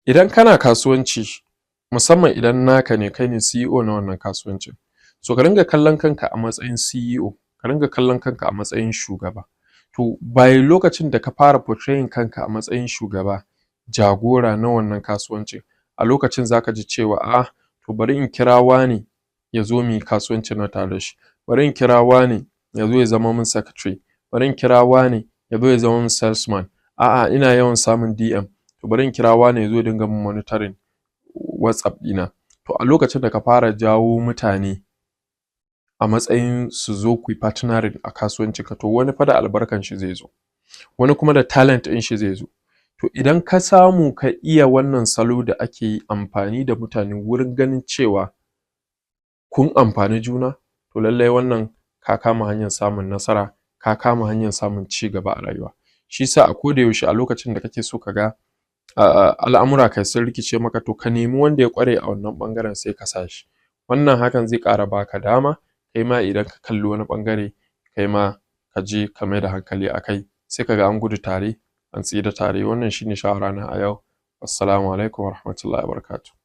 Idan kana kasuwanci, musamman idan naka ne, kai ne CEO na wannan kasuwancin, so ka ringa kallon kanka a matsayin CEO, ka ringa kallon kanka a matsayin shugaba. To by lokacin da ka fara portraying kanka a matsayin shugaba, jagora na wannan kasuwancin, a lokacin za ka ji cewa to bari in kira wane ya zo mu yi kasuwancin nan tare da shi, bari in kira wane ya zo ya zama min secretary, bari in kira wane ya zo ya zama min salesman, ina yawan samun DM, to bari in kira wane ya zo ya dinga min monitoring WhatsApp ɗina. To a lokacin da ka fara jawo mutane a matsayin su zo ku yi partnering a kasuwancinka, to wani fa da albarkan shi zai zo, wani kuma da talent ɗin shi zai zo. To idan ka samu ka iya wannan salo da ake amfani da mutane wurin ganin cewa kun amfani juna, to lallai wannan ka kama hanyar samun nasara, ka kama hanyar samun ci gaba a rayuwa. Shi sa a koda yaushe a lokacin da kake so ka ga al'amura kai sun rikice maka, to ka nemi wanda ya ƙware a wannan ɓangaren sai ka sa shi. Wannan hakan zai ƙara baka dama kai ma idan ka kalli wani ɓangare, kai ma ka je ka mai da hankali a kai, sai ka ga an gudu tare an tsira tare. Wannan shine shawarana a yau. Wassalamu alaikum warahmatullahi wabarakatuh.